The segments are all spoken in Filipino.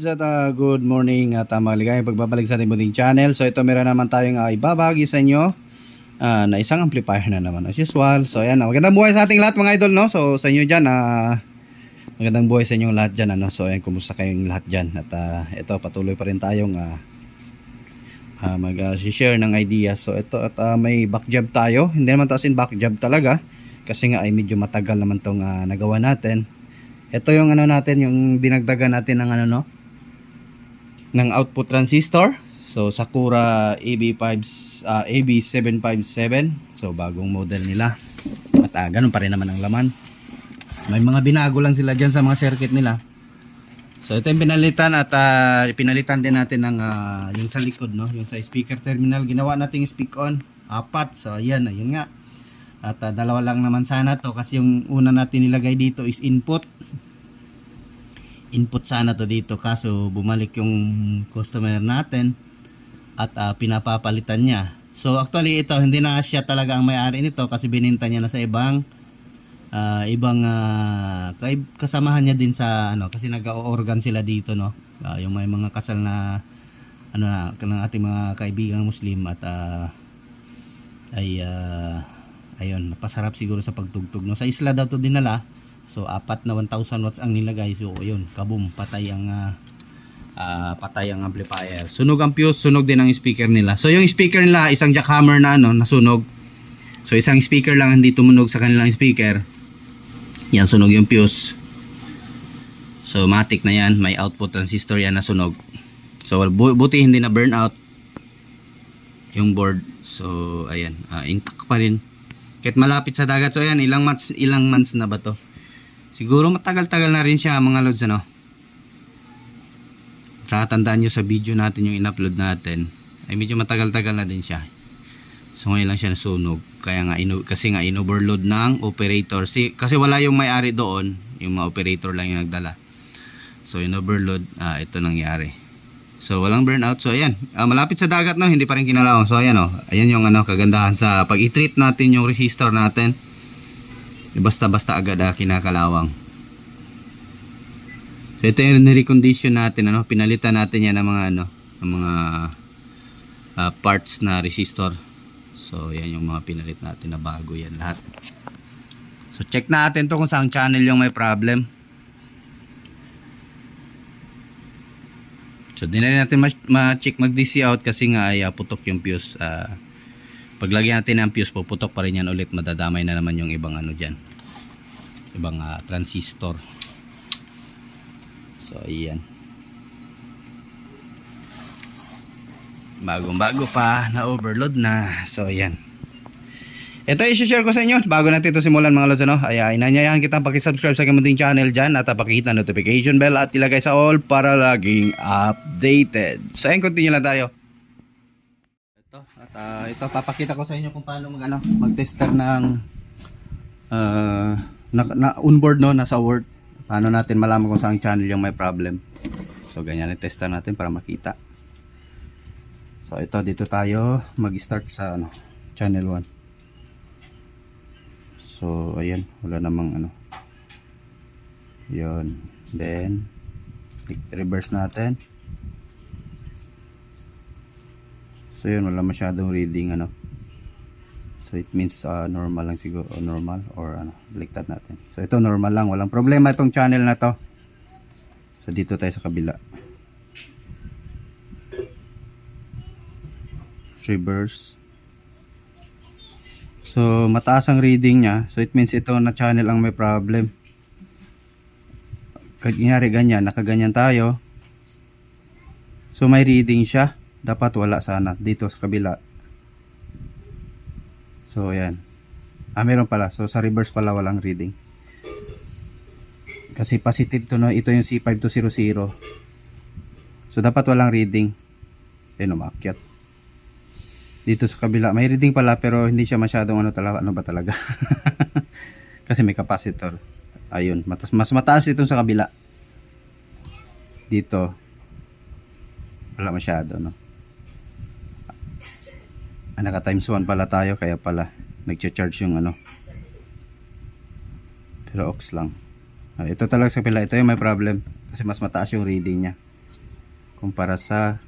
At good morning at maligayang pagbabalik sa ating munting channel. So ito meron naman tayong ibabahagi sa inyo na isang amplifier na naman as usual. So ayan, magandang buhay sa ating lahat mga idol, no? So sa inyo dyan, magandang buhay sa inyong lahat dyan, ano? So ayan, kumusta kayong lahat dyan? At ito, patuloy pa rin tayong mag-share ng ideas. So ito, at may back job tayo. Hindi naman tasin back job talaga, kasi nga ay medyo matagal naman tong nagawa natin. Ito yung ano natin, yung dinagdagan natin ng ano, no, ng output transistor. So Sakura AB757. So bagong model nila. At ganun pa rin naman ang laman. May mga binago lang sila dyan sa mga circuit nila. So ito yung pinalitan. At pinalitan din natin ng yung sa likod, no, yung sa speaker terminal. Ginawa natin speak on 4. So ayan, ayun nga. At dalawa lang naman sana to, kasi yung una natin nilagay dito is input sana to dito, kaso bumalik yung customer natin at pinapapalitan niya. So actually ito, hindi na siya talaga ang may-ari nito, kasi bininta niya na sa ibang kasamahan niya din sa ano, kasi nag-o-organ sila dito, no. Yung may mga kasal na ano na ng ating mga kaibigang Muslim, at ayun, napasarap siguro sa pagtugtog, no. Sa isla daw to dinala. So 4 na 1000 watts ang nilagay. So ayun, kaboom, patay ang amplifier. Sunog ang fuse, sunog din ang speaker nila. So yung speaker nila, isang jackhammer na ano, nasunog. So isang speaker lang hindi tumunog sa kanilang speaker. Yan, sunog yung fuse. So matic na yan, may output transistor yan na sunog. So buti hindi na burn out yung board. So ayan, intact pa rin kahit malapit sa dagat. So ayan, ilang months na ba to? Siguro matagal-tagal na rin siya mga lods, ano. Tatandaan nyo sa video natin yung in-upload natin, ay medyo matagal-tagal na din siya. So ngayon lang siya nasunog. Kaya nga kasi nga in-overload ng operator. Kasi wala yung may-ari doon, yung mga operator lang yung nagdala. So in-overload, ito nangyari. So walang burnout. So ayan, malapit sa dagat, no, hindi pa rin kinalawang. So ayan, oh, ayan yung ano, kagandahan sa pag i-treat natin yung resistor natin. Basta-basta agad kinakalawang. So ito yung ni-recondition natin, ano, pinalitan natin yan ng mga ano, ng mga parts na resistor. So yan yung mga pinalit natin na bago yan lahat. So check natin to kung saan channel yung may problem. So di na rin natin ma-check mag-DC out, kasi nga ay putok yung fuse. Paglagyan natin ng fuse, puputok pa rin yan ulit, madadamay na naman yung ibang ano dyan, ibang transistor. So ayan, bagong bago pa, na overload na. So ayan, ito i-share ko sa inyo bago natin ito simulan mga lods, ano. Ay inanyayahan kitang pakisubscribe sa aking munting channel dyan, at pakihit na notification bell at ilagay sa all para laging updated. So ayan, continue lang tayo. Ito papakita ko sa inyo kung paano mag-tester ng na onboard, no, nasa Word. Paano natin malaman kung saan channel yung may problem. So ganyan i-tester natin para makita. So ito, dito tayo mag-start sa ano, channel 1. So ayan, wala namang ano. Yun. Then reverse natin. So yun, wala masyadong reading, ano. So it means normal lang siguro, normal, or ano, baliktad natin. So ito normal lang, walang problema itong channel na to. So dito tayo sa kabila. Reverse. So mataas ang reading niya. So it means ito na channel ang may problem. Kunyari ganyan, nakaganyan tayo. So may reading siya. Dapat wala sana dito sa kabila. So ayan, meron pala. So sa reverse pala walang reading, kasi positive to, no? Ito yung C5200. So dapat walang reading. Ayun, umakyat. Dito sa kabila, may reading pala pero hindi siya masyadong ano ba talaga. Kasi may capacitor. Ayun, mas mataas itong sa kabila. Dito, wala masyado, no? Naka times 1 pala tayo, kaya pala nagcha-charge yung ano. Pero aux lang. Ito talaga sa kabila, ito yung may problem. Kasi mas mataas yung reading niya kumpara sa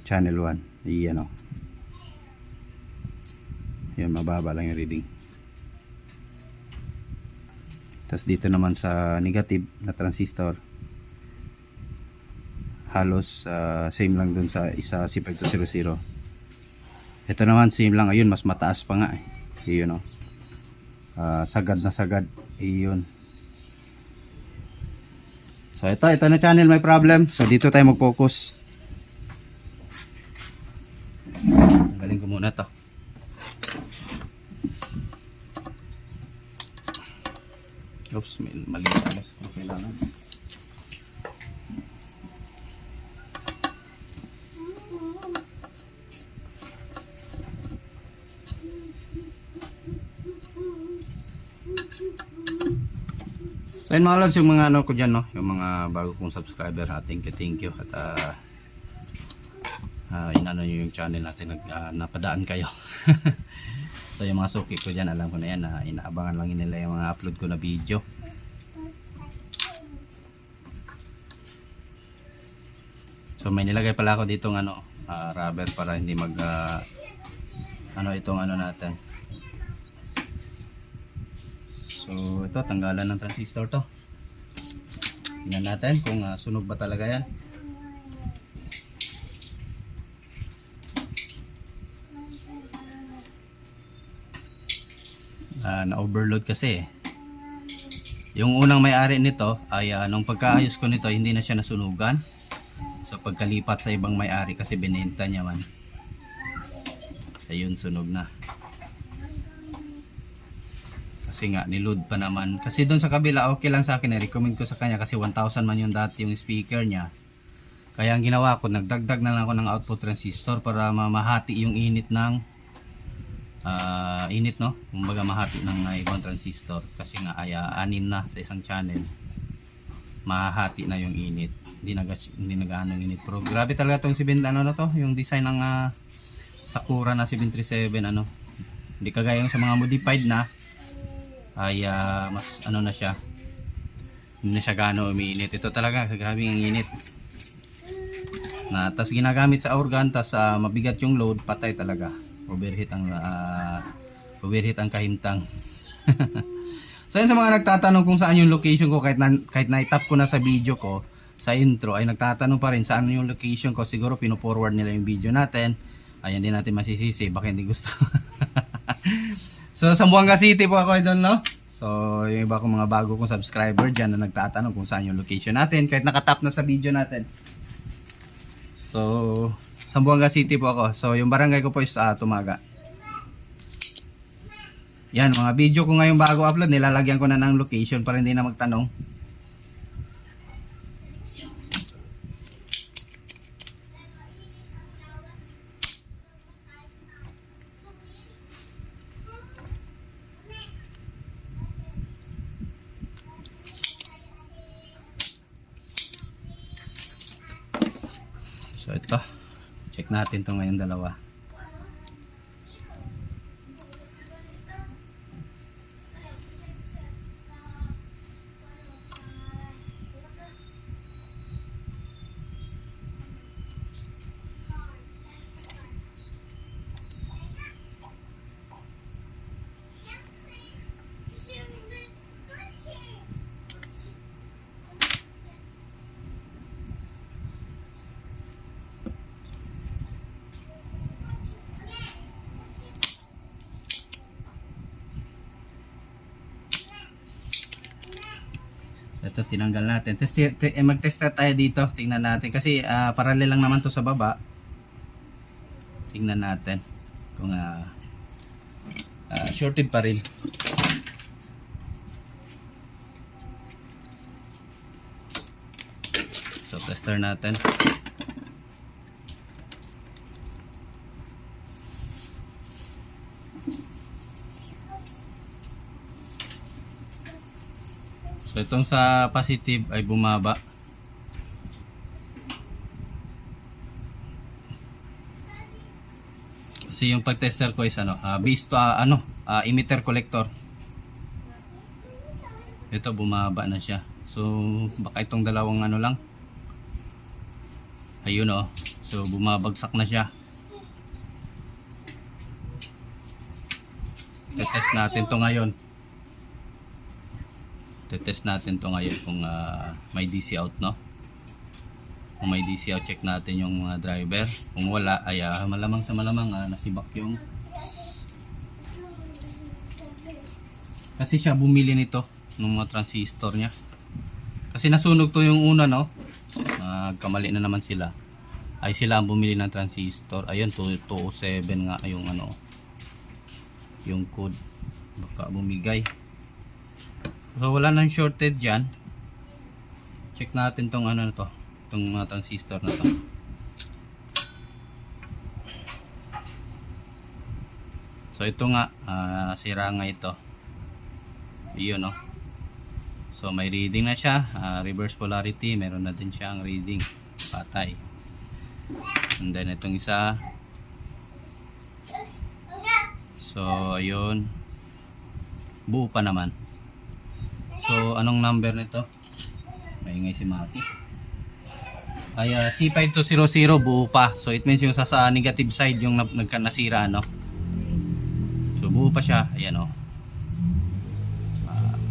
channel 1. Iyan, o. Yan, mababa lang yung reading. Tapos dito naman sa negative na transistor, halos same lang dun sa isa C5200. Ito naman same lang. Ayun, mas mataas pa nga eh. Ayun, o. Sagad na sagad. Ayun. So ito na channel may problem. So dito tayo mag-focus. Galing ko muna to. Oops, may mali na sa kailangan. So yun mga lods, yung mga ano ko dyan, no? Yung mga bago kong subscriber, thank you. At inano nyo yung channel natin, napadaan kayo. So yung mga suki ko dyan, alam ko na yan, inaabangan lang nila yung mga upload ko na video. So may nilagay pala ako ditong ano, rubber para hindi mag itong ano natin. So ito, tanggalan ng transistor to. Tingnan natin kung sunog ba talaga yan. Na-overload kasi. Yung unang may-ari nito ay nung pagkaayos ko nito hindi na siya nasunugan. So pagkalipat sa ibang may-ari kasi binenta niya man. Ayun, sunog na. Kasi nga niload pa naman. Kasi doon sa kabila okay lang sa akin, recommend ko sa kanya kasi 1,000 man yung dati yung speaker niya. Kaya ang ginawa ko, nagdagdag na lang ako ng output transistor para mamahati yung init ng init, no? Kumbaga mahati ng ibang transistor kasi nga ay 6 na sa isang channel. Mahati na yung init. Hindi nagaano yung init. Pero grabe talaga tong ano na to, yung design ng Sakura na 737 ano. Hindi kagaya yung sa mga modified na ay mas ano na siya. Hindi na siya gaano umiinit. Ito talaga grabe ang init. Tas ginagamit sa organ, tas mabigat yung load, patay talaga. Overheat ang kahimtang. So yun, sa mga nagtatanong kung saan yung location ko, kahit na-tap ko na sa video ko sa intro, ay nagtatanong pa rin saan yung location ko. Siguro pino-forward nila yung video natin. Ayan, din natin masisisi baka hindi gusto. So Zamboanga City po ako doon, no? So yung iba kong mga bago kong subscriber dyan na nagtatanong kung saan yung location natin kahit nakatap na sa video natin. So Zamboanga City po ako. So yung barangay ko po is Tumaga. Yan, mga video ko ngayong bago upload, nilalagyan ko na ng location para hindi na magtanong. So ito, check natin to ngayon dalawa. Ito, tinanggal natin. Mag-test tayo dito. Tingnan natin. Kasi parallel lang naman to sa baba. Tingnan natin kung shorted pa rin. So, tester natin. So itong sa positive ay bumaba. Kasi yung pag-tester ko is based to emitter collector. Ito bumaba na siya. So baka itong dalawang lang. Ayun So bumabagsak na siya. Tetest natin to ngayon. Tetest natin to ngayon kung may DC out, no? Kung may DC out, check natin yung mga driver. Kung wala, ay malamang sa malamang nasibak yung. Kasi siya bumili nito ng mga transistor niya. Kasi nasunog to yung una, no? Kamali na naman sila. Ay sila ang bumili ng transistor. Ayun, 207 nga yung yung code. Baka bumigay. So wala nang shorted dyan. Check natin tong itong mga transistor na to. So ito nga sira nga ito. Iyon So may reading na siya, reverse polarity, meron na din siyang reading patay. And then itong isa. So ayun, buo pa naman. So anong number nito? Maingay si Maki. Ay C5200 buo pa. So it means yung sa negative side yung nasira, So buo pa siya. Ayan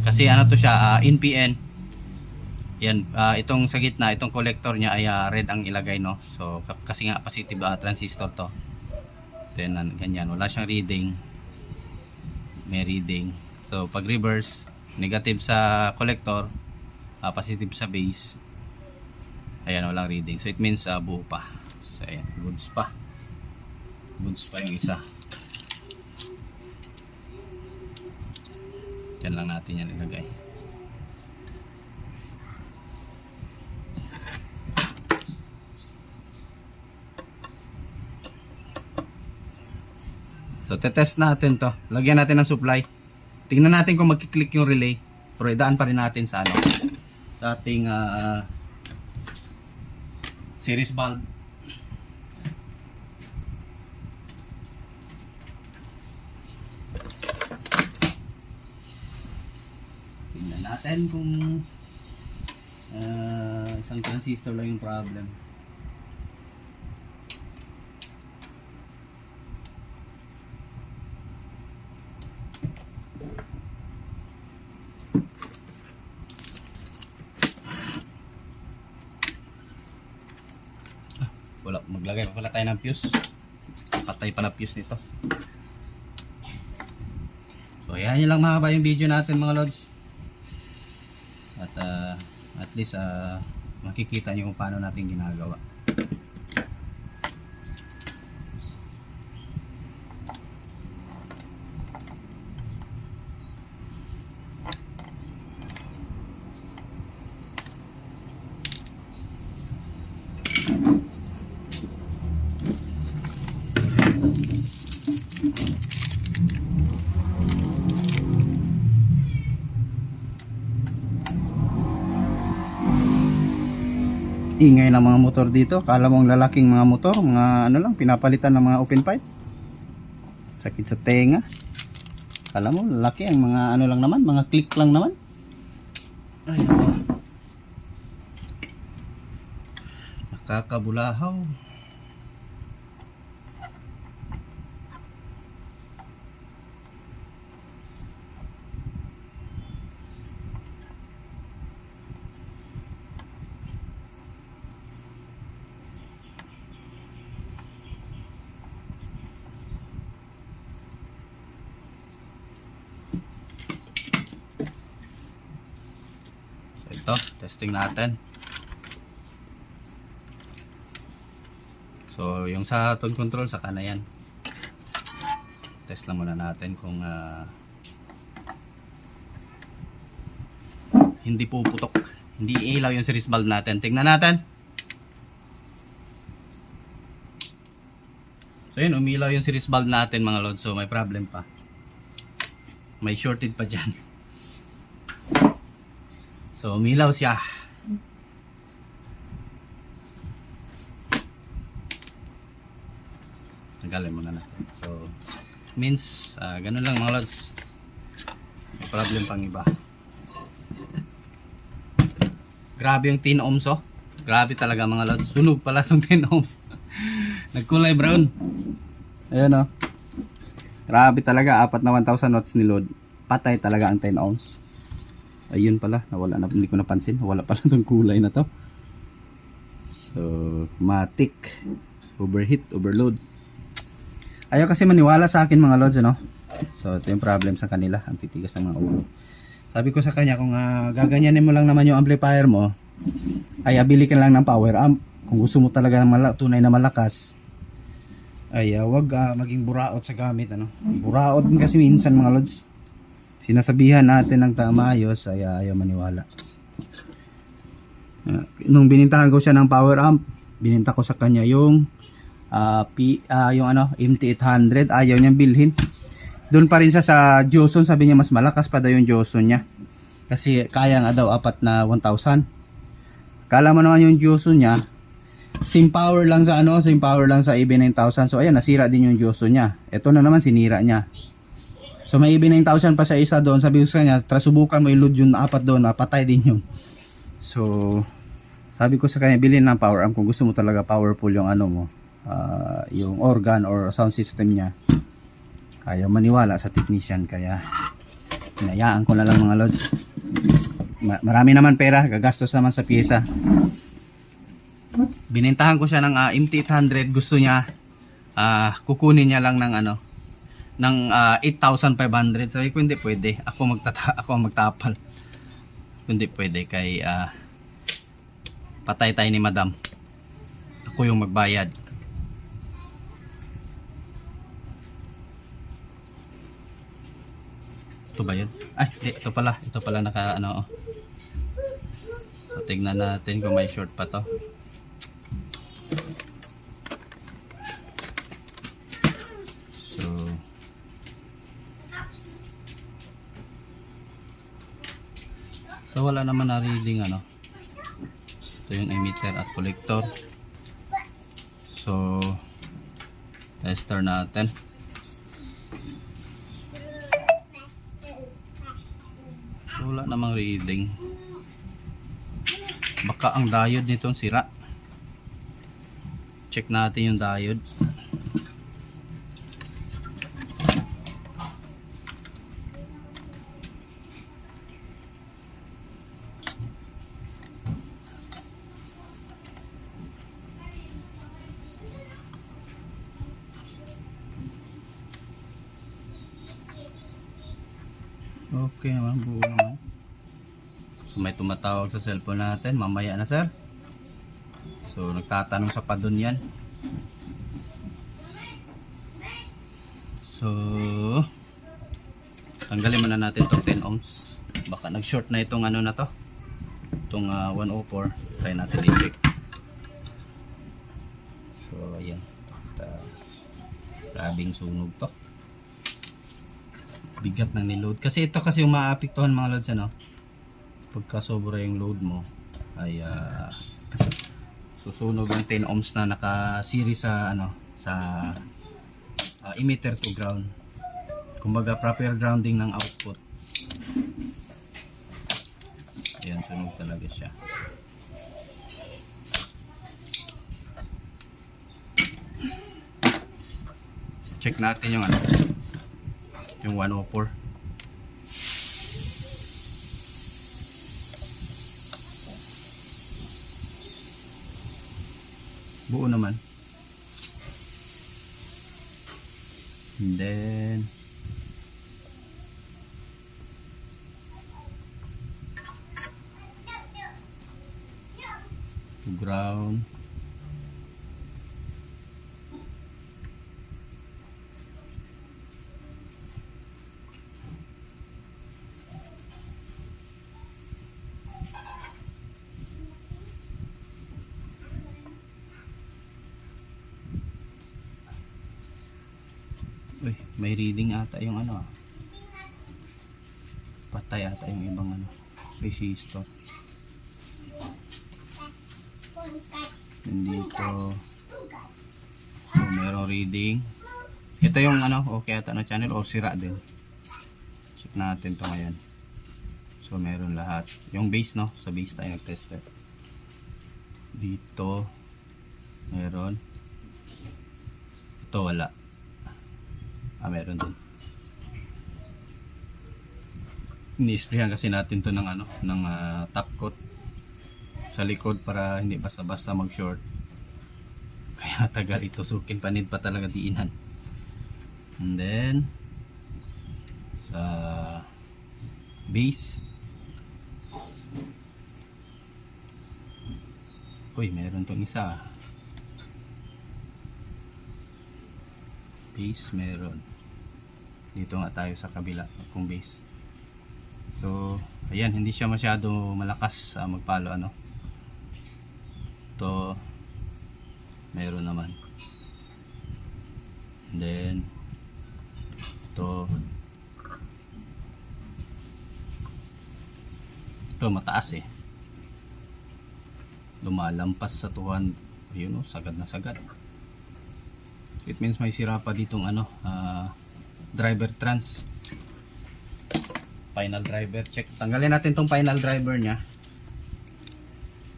kasi to siya NPN. Yan itong sa gitna, itong collector niya ay red ang ilagay, So kasi nga positive transistor to. Then ganyan, wala siyang reading. May reading. So pag reverse, negative sa collector, positive sa base. Ayan, walang reading. So it means buo pa. So ayan, goods pa. Goods pa yung isa. Diyan lang natin yan ilagay. So tetest natin to. Lagyan natin ng supply. Tingnan natin kung magki-click yung relay. Pero idaan pa rin natin sa sa ating series bulb. Tingnan natin kung isang transistor lang yung problem. Maglagay pa pala tayo ng fuse. Patay pa na fuse nito. So ayan yun lang mga yung video natin mga lods. At at least makikita nyo kung paano natin ginagawa. Ingay ng mga motor dito. Kala mo ang lalaking mga motor, mga lang, pinapalitan ng mga open pipe. Sakit sa tenga. Kala mo lalaki ang mga lang naman, mga click lang naman. Ay nako. Nakakabulahaw. Ito, testing natin. So, yung sa tone control, saka na yan. Test lang muna natin kung hindi puputok. Hindi ilaw yung series bulb natin. Tingnan natin. So, yun, umilaw yung series bulb natin mga lods. So, may problem pa. May shorted pa dyan. So umilaw siya. Tanggalin muna natin. So means ganun lang mga lods. May problem pang iba. Grabe yung 10 ohms oh. Grabe talaga mga lods. Sunog pala itong 10 ohms. Nagkulay brown. Ayan oh. Grabe talaga. 4 na 1000 watts ni load. Patay talaga ang 10 ohms. Ayun pala. Nawala na. Hindi ko napansin. Wala pala itong kulay na to. So matic. Overheat. Overload. Ayaw kasi maniwala sa akin mga lods ano. So ito yung problem sa kanila. Ang titigas ng mga ulo. Sabi ko sa kanya kung gaganyanin mo lang naman yung amplifier mo, ay abili ka lang ng power amp. Kung gusto mo talaga ng tunay na malakas, ay wag maging buraot sa gamit ano. Buraot din kasi minsan mga lods. Sinasabihan natin ng tamayos ay ayaw maniwala. Nung binintahan ko siya ng power amp, bininta ko sa kanya yung yung MT800, ayaw niyang bilhin. Doon pa rin siya sa Joson, sabi niya mas malakas pa daw yung Joson niya. Kasi kaya nga daw 4 na 1000. Kala mo naman yung Joson niya, same power lang sa same power lang sa EB9000. So ayan, nasira din yung Joson niya. Ito na naman sinira niya. So may EB9000 pa sa isa doon, sabi ko sa kanya, subukan mo i-load yung 4 doon, patay din yun. So sabi ko sa kanya, bilhin ng power amp kung gusto mo talaga powerful yung mo. Yung organ or sound system niya. Ayaw maniwala sa technician, kaya hinayaan ko na lang mga lods. Marami naman pera, gagastos naman sa pyesa. Binintahan ko siya ng MT800, gusto niya kukunin niya lang ng ng 8,500. Sabi ko hindi pwede, ako ang magtapal. Hindi pwede kay patay tayo ni madam. Ako yung magbayad. Ito ba yun? Ay, di, ito pala naka oh. So, tignan natin kung may short pa to. So wala naman na reading ito yung emitter at collector. So tester natin. Wala namang reading. Baka ang diode nitong sira. Check natin yung diode. Okay naman, buo naman. So may tumatawag sa cellphone natin. Mamaya na sir. So nagtatanong sa padon yan. So tanggalin muna natin itong 10 ohms. Baka nag short na itong na to, itong 104. Try natin i-check. So ayan, grabing sunog to. Bigat ng niload. Kasi ito kasi yung maapektuhan mga loads pagka sobra yung load mo ay susunog ang 10 ohms na naka-series sa sa emitter to ground. Kumbaga proper grounding ng output. Ayan, sunog talaga siya. Check natin yung yung 104. Buo naman. And then to ground. Uy, may reading ata yung patay ata yung ibang resistor. Dito. So, merong reading. Ito yung ano, okay ata na channel o sira din. Check natin to ngayon. So, meron lahat. Yung base, no? Sa base tayo nag-tester. Dito. Meron. Ito wala. Meron din. Ini-sprayan kasi natin to ng ano, ng top coat sa likod para hindi basta-basta mag-short. Kaya tagal ito sukin, panid pa talaga diinan. And then sa base, uy, meron tong isa. Base meron. Dito nga tayo sa kabila kung base. So, ayan, hindi siya masyado malakas magpalo ano. Ito meron naman. And then ito mataas eh. Lumalampas sa 200. Ayun, sagad na sagad. So, it means may sira pa ditong ano, driver trans. Final driver check. Tanggalin natin tong final driver nya.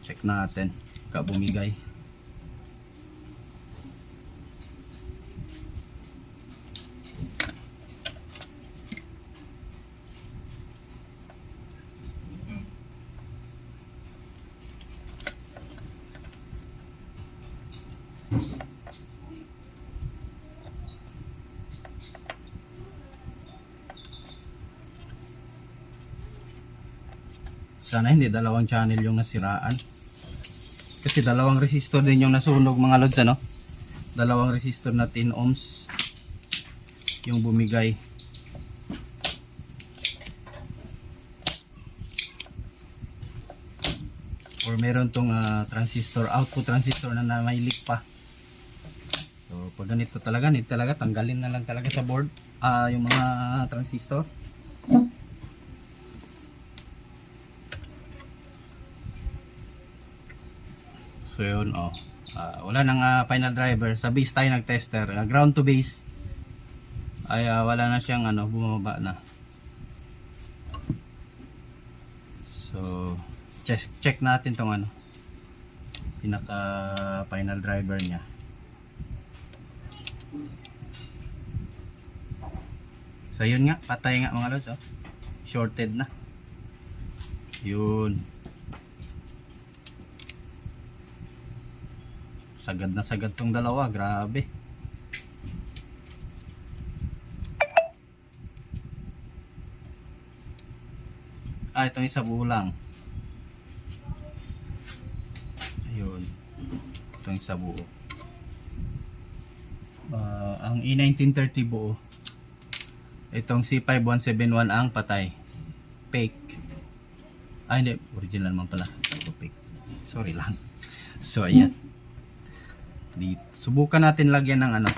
Check natin. Bumigay. Sana hindi dalawang channel yung nasiraan. Kasi dalawang resistor din yung nasunog mga lods ano. Dalawang resistor na 10 ohms yung bumigay. Or meron tong transistor, output transistor na may leak pa. So pag ganito talaga, tanggalin na lang talaga sa board yung mga transistor. So yun, wala nang final driver. Sa base tayo nag-tester, ground to base ay wala na siyang ano, bumaba na. So check natin tong ano, pinaka final driver nya. So yun nga, patay nga mga lods, shorted na. Yun, sagad na sagad tong dalawa, grabe. Itong isa buo lang. Ayun, itong isa buo. Ang E1930 buo. Itong C5171 ang patay. Fake. Hindi, original man pala. Fake. Sorry lang. So ayan. Subukan natin lagyan ng ano.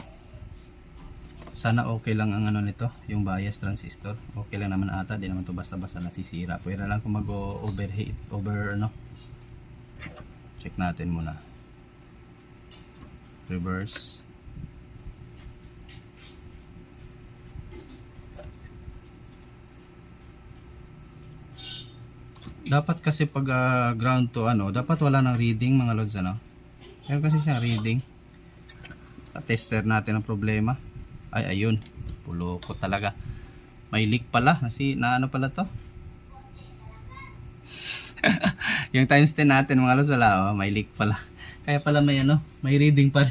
Sana okay lang ang ano nito, yung bias transistor. Okay lang naman ata, di naman to basta-basta nasisira. Pwera lang kung mag-overheat, ano. Check natin muna. Reverse. Dapat kasi pag ground to ano, dapat wala nang reading mga lods ano. Meron kasi siyang reading. Tester natin ang problema. Ayun, pulo ko talaga. May leak pala, na ano pala to. Yung times 10 natin mga lods, wala, may leak pala. Kaya pala may ano, may reading pa.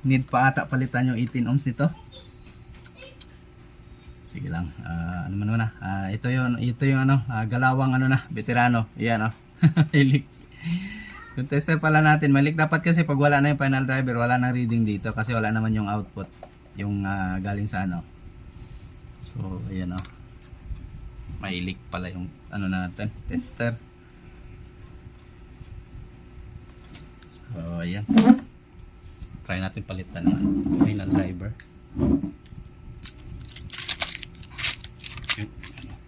Need pa ata palitan yung 18 ohms nito. Sige lang, ano man na. Ito yung ano, galawang ano na, veterano. Yan may leak. Yung tester pala natin, may leak dapat kasi pag wala na yung final driver, wala nang reading dito kasi wala naman yung output, yung galing sa ano. So ayan may leak pala yung ano natin, tester. So ayan, try natin palitan ng final driver.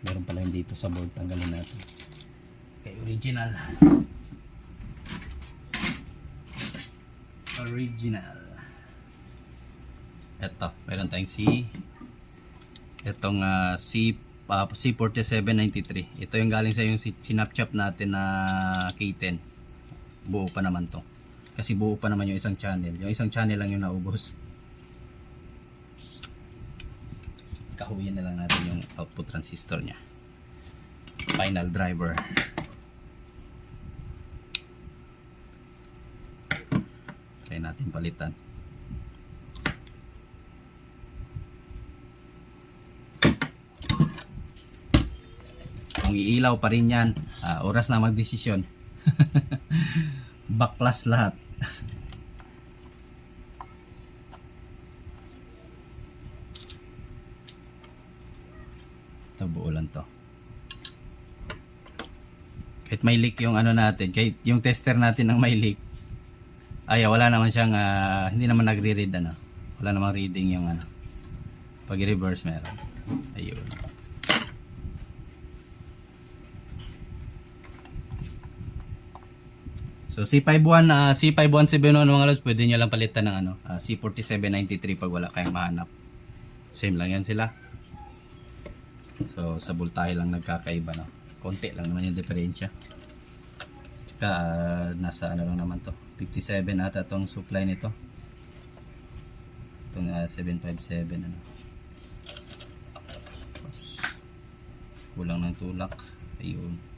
Meron pala yung dito sa board, tanggalin natin. Okay, original. Original. Ito, meron tayong itong C4793. Ito yung galing sa yung sinapchap natin na K10. Buo pa naman to. Kasi buo pa naman yung isang channel. Yung isang channel lang yung naubos. Kahuyan na lang natin yung output transistor nya. Final driver. Try natin palitan. Kung iilaw pa rin yan, oras na magdesisyon. Baklas lahat. Ito, buo lang to. Kahit may leak yung ano natin, kahit yung tester natin ng may leak, ay wala naman siyang hindi naman nagre-read ano. Wala namang reading yung ano. Pag i-reverse meron. Ayun. So C5171 mga lods, pwede nyo lang palitan ng ano, C4793 pag wala kayong mahanap. Same lang yan sila. So sa voltahe lang nagkakaiba, no. Konti lang naman yung diferensya. Tsaka nasa ano lang naman to, 57 ata tong supply nito. Itong 757 ano. Kulang ng tulak. Ayun.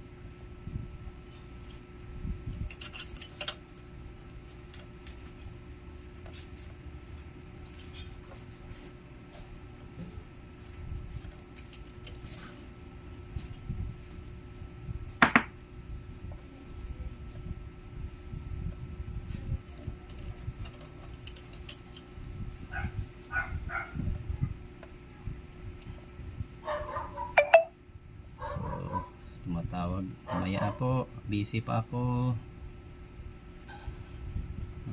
Tumatawag, maya po, busy pa ako.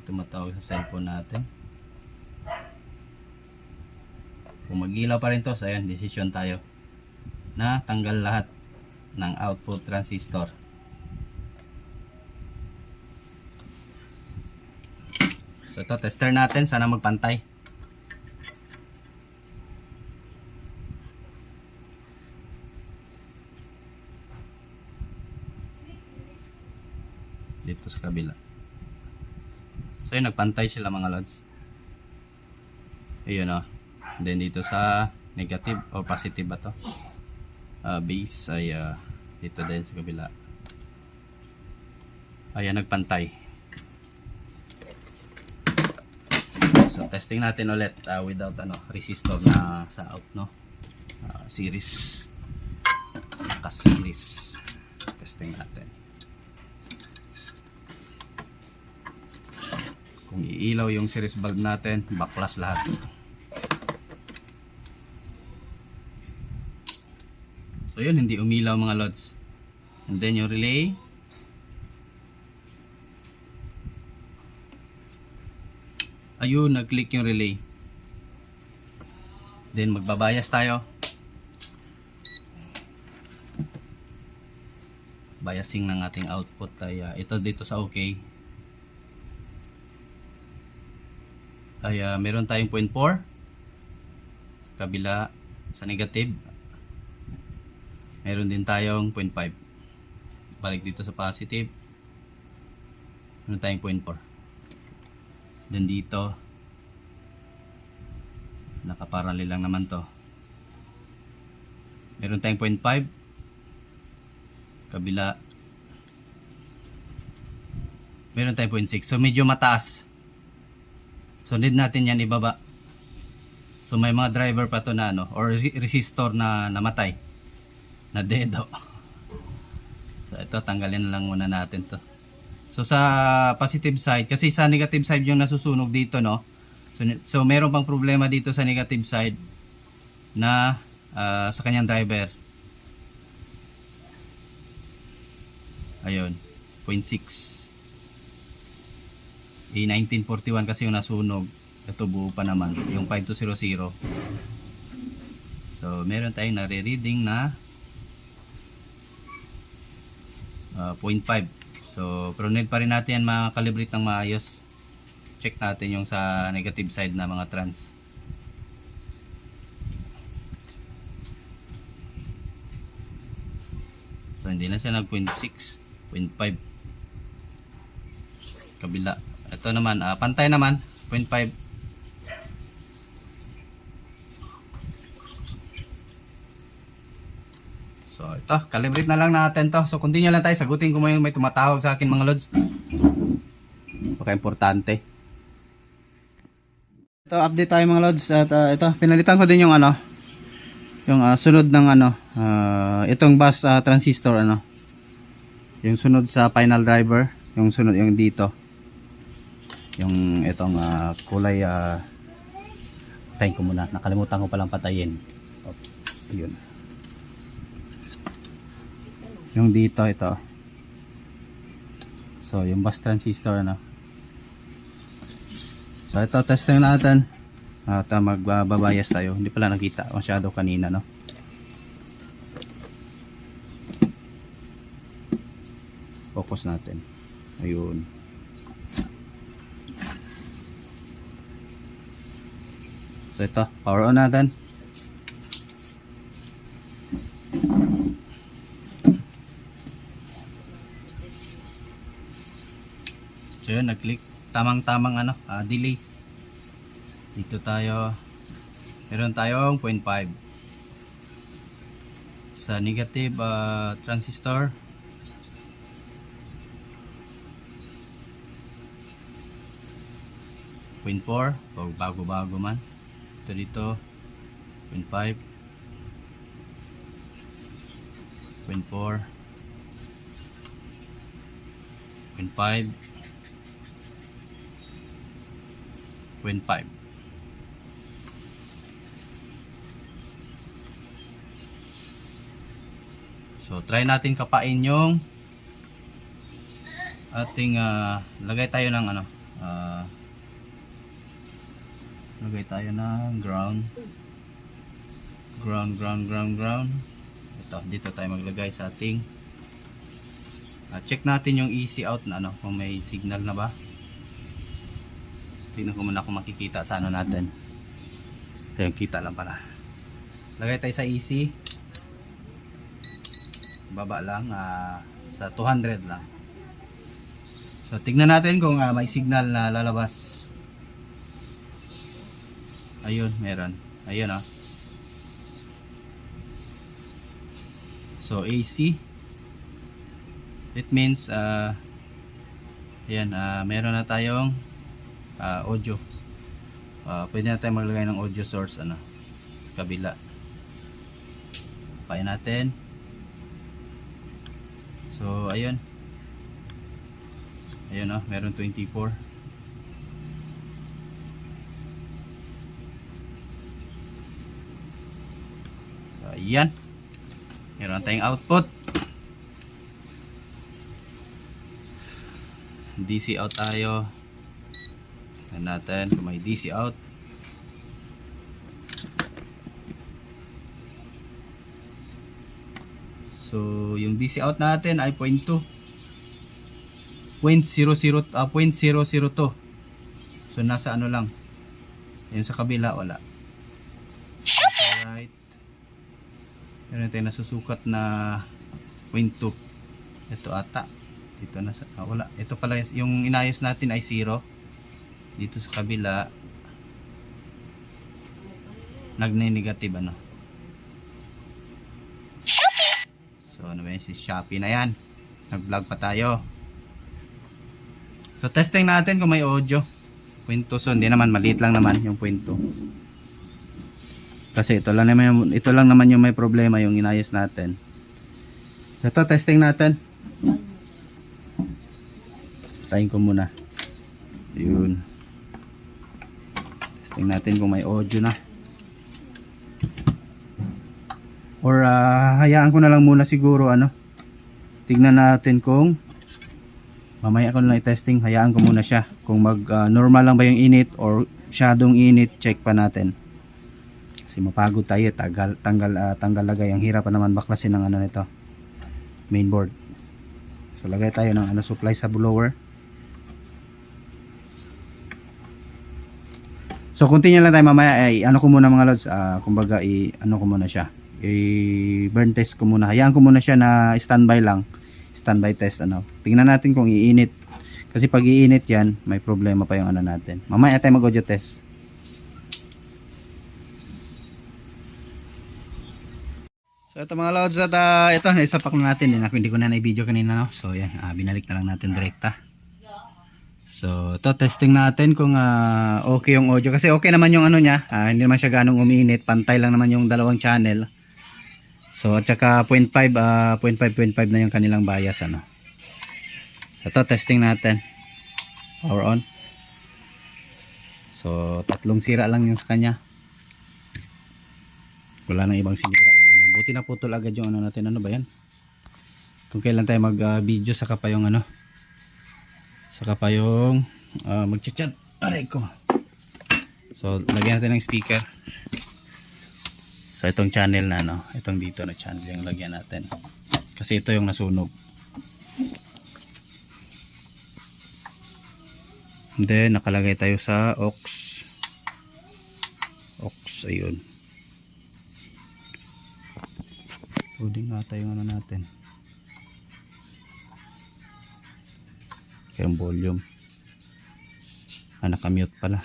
Tumatawag sa cellphone natin. Kung mag-ilaw pa rin to, so ayan, decision tayo na tanggal lahat ng output transistor. So ito, tester natin, sana magpantay. Dito sa kabila. So yun, nagpantay sila mga lods. Ayun o. Then dito sa negative o positive ba to? Base ay dito din sa kabila. Ayan, nagpantay. So testing natin ulit without ano, resistor na sa out, no. Series. Series. Testing natin. Kung iilaw yung series bulb natin, baklas lahat. So yun, hindi umilaw mga lods. And then yung relay. Ayun, nag-click yung relay. Then magbabayas tayo. Biasing ng ating output ay ito dito sa OK. Ay meron tayong 0.4 sa kabila, sa negative meron din tayong 0.5. Balik dito sa positive, meron tayong 0.4. then dito nakaparallel lang naman to, meron tayong 0.5 kabila, meron tayong 0.6. so medyo mataas. So need natin yan ibaba. So may mga driver pa to na ano, or resistor na namatay, na dedo. So ito, tanggalin lang muna natin to. So sa positive side, kasi sa negative side yung nasusunog dito, no. So meron pang problema dito sa negative side na sa kanyang driver. Ayun, 0.6. 1941 kasi yung nasunog. Ito buo pa naman yung 5200. So meron tayong nare-reading na 0.5. So pero need pa rin natin yan makalibrate ng maayos. check natin yung sa negative side na mga trans. So hindi na siya nag 0.6, 0.5. Kabila. Ito naman, pantay naman, 0.5. So ito, calibrate na lang natin to. So continue lang tayo, sagutin ko mo yung may tumatawag sa akin mga lods. Baka importante. Ito, update tayo mga lods. At ito, pinalitan ko din yung ano, yung sunod ng ano, itong bus transistor ano. Yung sunod sa final driver, yung sunod yung dito. Yung itong kulay patayin ko muna. Nakalimutan ko palang patayin. Oh, yun. Yung dito ito. So yung bus transistor ano. So ito testing natin. At magbabayas tayo. Hindi pala nakita masyado kanina no. Focus natin. Ayun. So ito, power on natin. So yun, nag-click. Tamang-tamang ano, delay. Dito tayo. Meron tayong 0.5. Sa negative transistor. 0.4. O bago-bago man. Ito dito. 0.5. 0.4. 0.5. 0.5. So try natin kapain yung ating lagay tayo ng ano, lagay tayo ng ground. Ito, dito tayo maglagay sa ating check natin yung easy out na ano, kung may signal na ba. Tingnan ko muna kung makikita sa ano natin. Ayun, kita lang pala. Lagay tayo sa easy. Baba lang sa 200 lang. So tignan natin kung may signal na lalabas. Ayun, meron. Ayun oh. So AC. It means ayan, meron na tayong audio. Pwede na tayong maglagay ng audio source ano, kabila. Pain natin. So ayun. Ayun oh, meron 24. So ayan. Meron tayong output. DC out tayo. Tignan natin kung may DC out. So yung DC out natin ay 0.2. 0.002. So nasa ano lang. Yung sa kabila wala. Right. Meron tayong nasusukat na 0.2. Ito ata. Dito na wala. Ito pala yung inayos natin ay 0. Dito sa kabila nagne-negative ano. So ano ba yun? Si Shopee na yan. Nag-vlog pa tayo. So testing natin kung may audio. 0.2. So hindi naman, maliit lang naman yung 0.2. Kasi ito lang naman yung may problema, yung inayos natin. So ito testing natin. Tayin ko muna. Yun. Testing natin kung may audio na. Or hayaan ko na lang muna siguro ano. Tignan natin kung mamaya ko na lang i-testing. Hayaan ko muna siya. Kung normal lang ba yung init or masyadong init, check pa natin. Kasi mapagod tayo. Tanggal lagay. Ang hirap pa naman baklasin ng ano nito. Mainboard. So lagay tayo ng ano, supply sa blower. So continue lang tayo mamaya. Ay ano ko muna mga lods, kumbaga ano ko muna siya, i-burn test ko muna. Hayaan ko muna siya na standby lang, standby test. Tingnan natin kung iinit, kasi pag iinit yan may problema pa yung ano natin. Mamaya tayo mag-audio test. So ito mga lods, at ito naisapak na natin din. Hindi ko na na-video kanina, no? So yan, binalik na lang natin direkta. So ito testing natin kung okay yung audio, kasi okay naman yung ano niya, hindi naman siya ganong umiinit, pantay lang naman yung dalawang channel. So at saka 0.5 na yung kanilang bias, So ito testing natin. Power on. So tatlong sira lang yung sa kanya, wala nang ibang sinira yung ano. Buti na putol agad yung ano natin. Ano ba yan? Kung kailan tayo mag video, saka pa yung mag-chat. Aray ko. So lagyan natin ng speaker. So itong channel na itong dito na channel yung lagyan natin, kasi ito yung nasunog. Then nakalagay tayo sa aux. Ayun. Loading nga tayo yung natin. Yung volume. Naka-mute pala.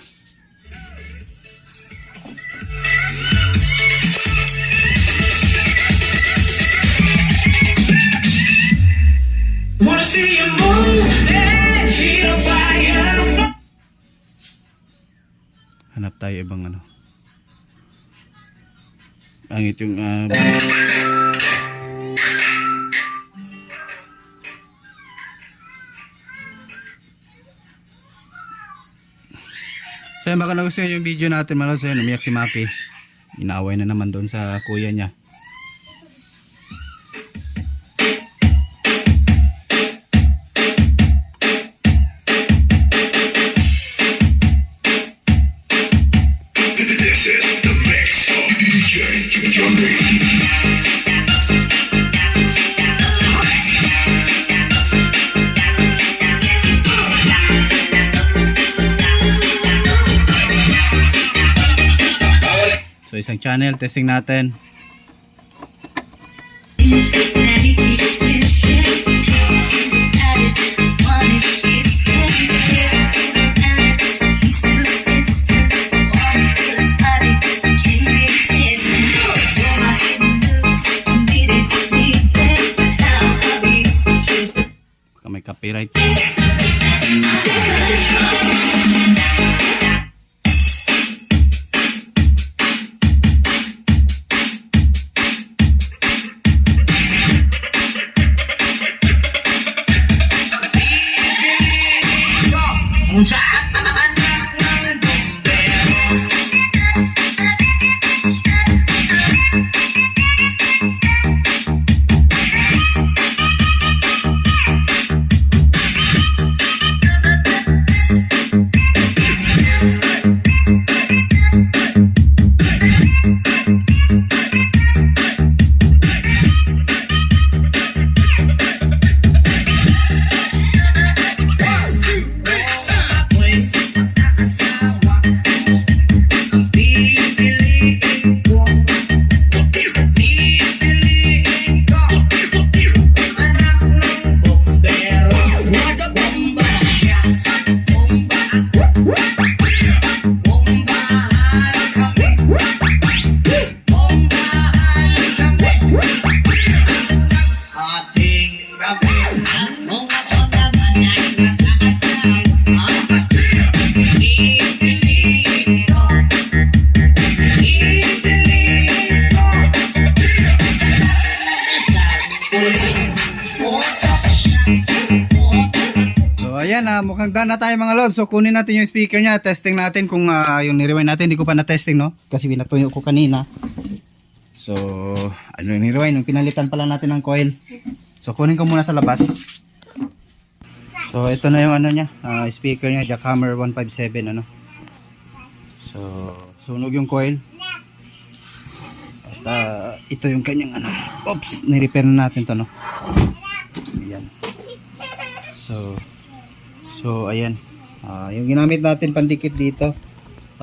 Wanna see you move and feel fire. Hanap tayo ibang Angit yung so yun, baka nagustuhan yung video natin mga lods. Umiyak si Maki, inaaway na naman doon sa kuya niya. This is the mix of DJ Johnny. So isang channel, testing natin. Baka may copyright. Ayan, mukhang done na tayo mga lods. So kunin natin yung speaker niya, testing natin kung yung ni-rewind natin. Hindi ko pa na-testing, no? Kasi pinatuyo ko kanina. So, ano yung ni-rewind? Yung pinalitan pala natin ng coil. So kunin ko muna sa labas. So ito na yung ano niya, speaker niya, Jackhammer 157, So, sunog yung coil. At ito yung kanyang oops, ni-repair na natin to, no? Ayan. So ayan, yung ginamit natin pandikit dito,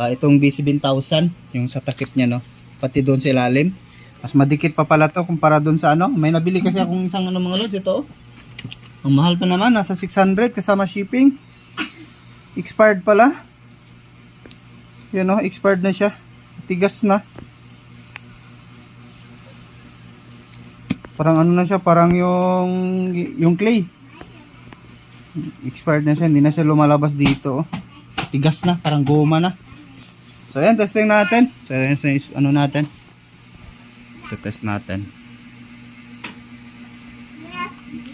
Itong BC1000, yung sa takip niya, no? Pati doon sa ilalim. Mas madikit pa pala to kumpara doon sa ano. May nabili kasi akong isang ano mga lods, ito. Ang mahal pa naman, nasa 600 kasama shipping. Expired pala. Yun, no? Expired na siya. Tigas na. Parang ano na siya, parang yung clay. Expired na siya, hindi na siya lumalabas dito. Tigas na, parang goma na. So yan, testing natin. So yan, ano natin. Test natin.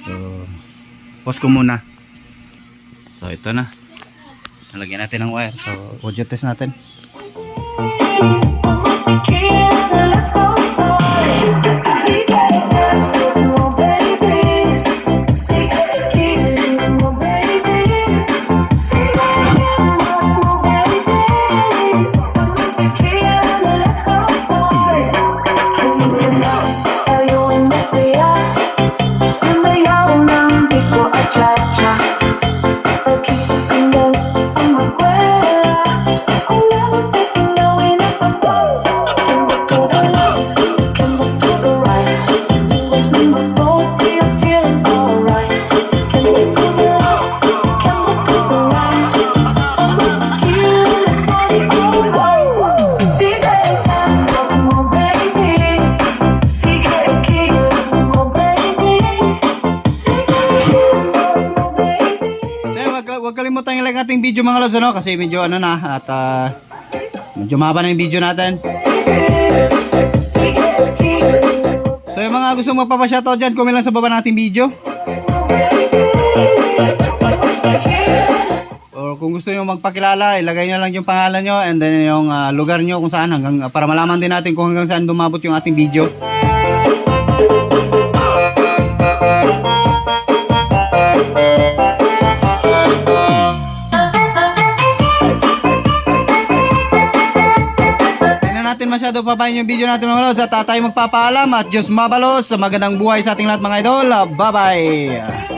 So, pause ko muna. So ito na. Nalagyan natin ng wire. So, audio test natin. Huwag kalimutan i-like ating video mga lods, ano? Kasi medyo ano na at medyo mahaba na yung video natin. So yung mga gusto magpapashoutout dyan, comment lang sa baba nating video. Or kung gusto nyo magpakilala, ilagay nyo lang yung pangalan nyo and then yung lugar nyo kung saan, hanggang, para malaman din natin kung hanggang saan dumabot yung ating video. Masyado papayin yung video natin mga lods at tayo magpapaalam at Diyos mabalos sa magandang buhay sa ating lahat mga idol. Bye bye.